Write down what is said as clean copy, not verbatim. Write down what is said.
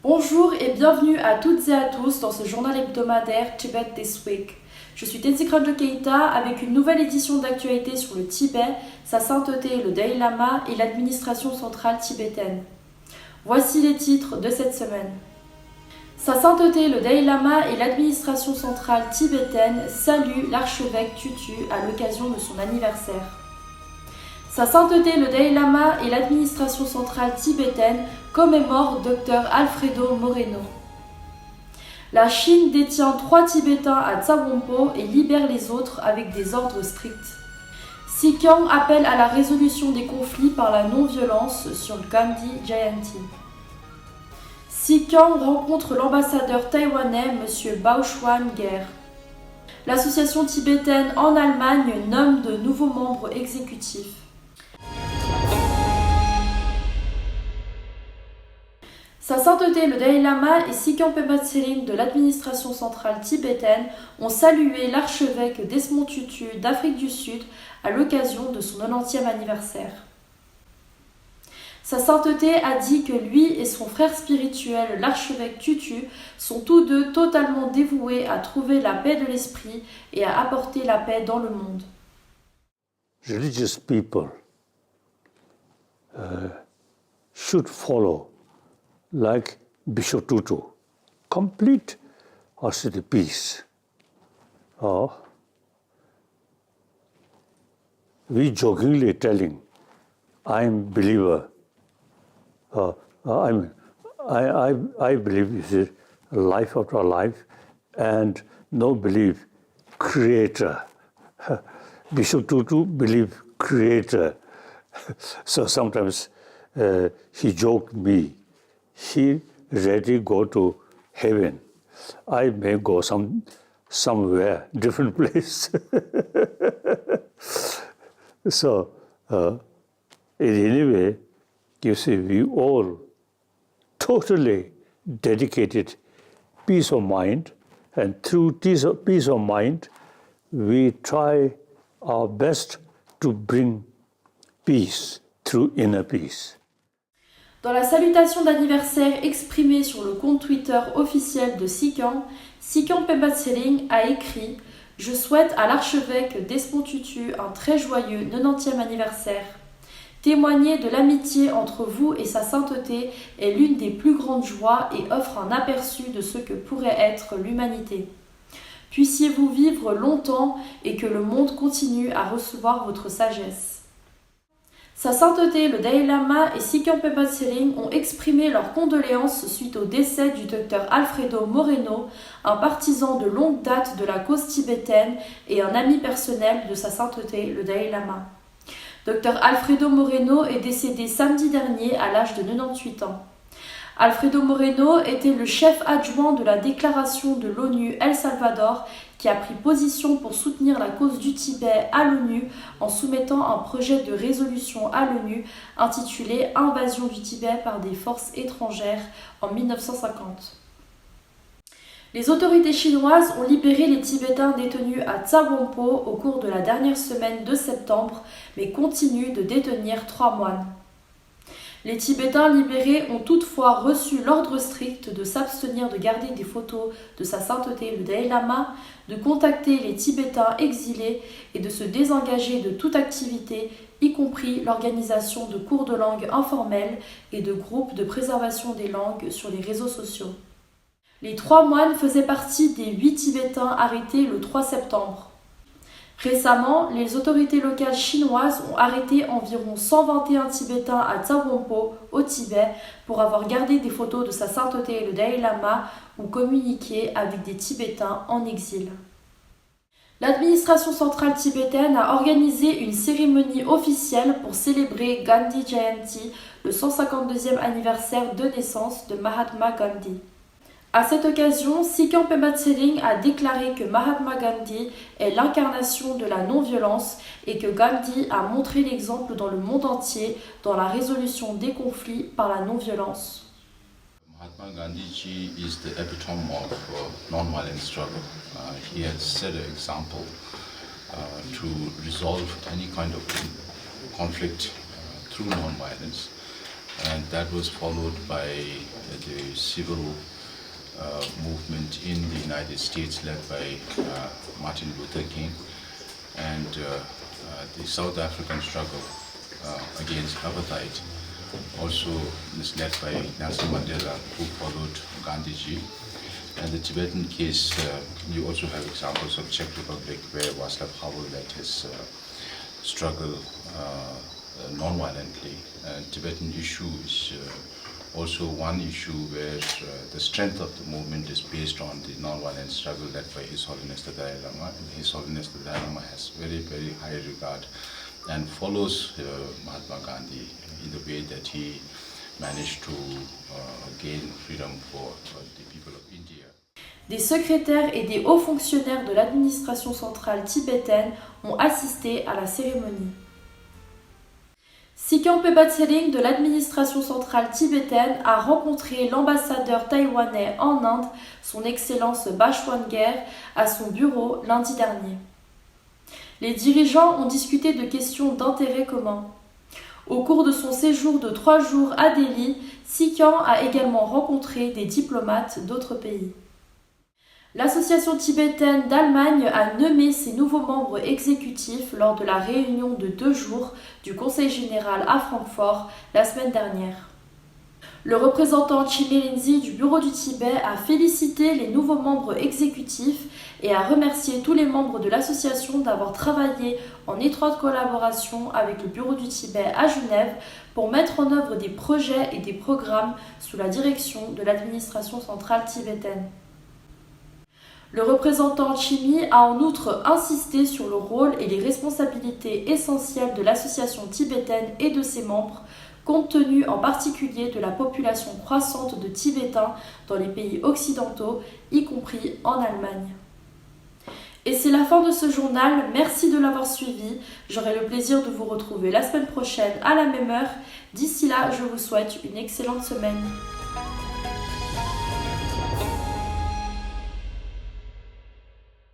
Bonjour et bienvenue à toutes et à tous dans ce journal hebdomadaire Tibet This Week. Je suis Tenzin Khanjo Keita avec une nouvelle édition d'actualité sur le Tibet, sa sainteté, le Dalai Lama et l'administration centrale tibétaine. Voici les titres de cette semaine. Sa sainteté, le Dalai Lama et l'administration centrale tibétaine saluent l'archevêque Tutu à l'occasion de son anniversaire. Sa sainteté, le Dalai Lama et l'administration centrale tibétaine commémorent Dr Alfredo Moreno. La Chine détient 3 Tibétains à Tsawangpo et libère les autres avec des ordres stricts. Sikyang appelle à la résolution des conflits par la non-violence sur le Gandhi Jayanti. Sikyang rencontre l'ambassadeur taïwanais M. Bao Xuan-Guer. L'association tibétaine en Allemagne nomme de nouveaux membres exécutifs. Sa sainteté, le Dalai Lama et Sikyang Pema Tselling de l'administration centrale tibétaine ont salué l'archevêque Desmond Tutu d'Afrique du Sud à l'occasion de son 90e anniversaire. Sa sainteté a dit que lui et son frère spirituel, l'archevêque Tutu, sont tous deux totalement dévoués à trouver la paix de l'esprit et à apporter la paix dans le monde. Religious people should follow like Bishop Tutu, complete austere peace. We jokingly telling, I'm believer. I believe this is life after life, and no belief creator. Bishop Tutu believe creator. So sometimes he joked me. He ready go to heaven. I may go somewhere, different place. So, in any way, you see, we all totally dedicated peace of mind, and through peace of mind, we try our best to bring peace through inner peace. Dans la salutation d'anniversaire exprimée sur le compte Twitter officiel de Sikyang, Sikyang Pema Tselling a écrit « Je souhaite à l'archevêque Desmond Tutu un très joyeux 90e anniversaire. Témoigner de l'amitié entre vous et sa sainteté est l'une des plus grandes joies et offre un aperçu de ce que pourrait être l'humanité. Puissiez-vous vivre longtemps et que le monde continue à recevoir votre sagesse. » Sa sainteté, le Dalai Lama et Sikyang Pema Tselling ont exprimé leurs condoléances suite au décès du docteur Alfredo Moreno, un partisan de longue date de la cause tibétaine et un ami personnel de sa sainteté, le Dalai Lama. Dr Alfredo Moreno est décédé samedi dernier à l'âge de 98 ans. Alfredo Moreno était le chef adjoint de la déclaration de l'ONU El Salvador qui a pris position pour soutenir la cause du Tibet à l'ONU en soumettant un projet de résolution à l'ONU intitulé « Invasion du Tibet par des forces étrangères » en 1950. Les autorités chinoises ont libéré les Tibétains détenus à Tsawangpo au cours de la dernière semaine de septembre, mais continuent de détenir 3 moines. Les Tibétains libérés ont toutefois reçu l'ordre strict de s'abstenir de garder des photos de sa sainteté le Dalai Lama, de contacter les Tibétains exilés et de se désengager de toute activité, y compris l'organisation de cours de langue informels et de groupes de préservation des langues sur les réseaux sociaux. Les 3 moines faisaient partie des 8 Tibétains arrêtés le 3 septembre. Récemment, les autorités locales chinoises ont arrêté environ 121 Tibétains à Tsawangpo, au Tibet, pour avoir gardé des photos de sa sainteté le Dalai Lama ou communiqué avec des Tibétains en exil. L'administration centrale tibétaine a organisé une cérémonie officielle pour célébrer Gandhi Jayanti, le 152e anniversaire de naissance de Mahatma Gandhi. À cette occasion, Sikyang Pema Tselling a déclaré que Mahatma Gandhi est l'incarnation de la non-violence et que Gandhi a montré l'exemple dans le monde entier dans la résolution des conflits par la non-violence. Mahatma Gandhi is the epitome of non-violent struggle. He has set an example to resolve any kind of conflict through non-violence. And that was followed by the civil movement in the United States led by Martin Luther King, and the South African struggle against apartheid also is led by Nelson Mandela, who followed Gandhiji. And the Tibetan case, you also have examples of Czech Republic where Václav Havel led his struggle non-violently. And Tibetan issue is also one issue where the strength of the movement is based on the non-violent struggle led by His Holiness the Dalai Lama. And His Holiness the Dalai Lama has very, very high regard and follows Mahatma Gandhi in the way that he managed to gain freedom for the people of India. Des secrétaires et des hauts fonctionnaires de l'administration centrale tibétaine ont assisté à la cérémonie. Sikhen Pebhot Tsering de l'administration centrale tibétaine a rencontré l'ambassadeur taïwanais en Inde, son Excellence Bashwanger, à son bureau lundi dernier. Les dirigeants ont discuté de questions d'intérêt commun. Au cours de son séjour de 3 jours à Delhi, Sikhen a également rencontré des diplomates d'autres pays. L'association tibétaine d'Allemagne a nommé ses nouveaux membres exécutifs lors de la réunion de 2 jours du Conseil général à Francfort la semaine dernière. Le représentant Chime Lindsay du Bureau du Tibet a félicité les nouveaux membres exécutifs et a remercié tous les membres de l'association d'avoir travaillé en étroite collaboration avec le Bureau du Tibet à Genève pour mettre en œuvre des projets et des programmes sous la direction de l'administration centrale tibétaine. Le représentant Chimi a en outre insisté sur le rôle et les responsabilités essentielles de l'association tibétaine et de ses membres, compte tenu en particulier de la population croissante de Tibétains dans les pays occidentaux, y compris en Allemagne. Et c'est la fin de ce journal, merci de l'avoir suivi, j'aurai le plaisir de vous retrouver la semaine prochaine à la même heure. D'ici là, je vous souhaite une excellente semaine.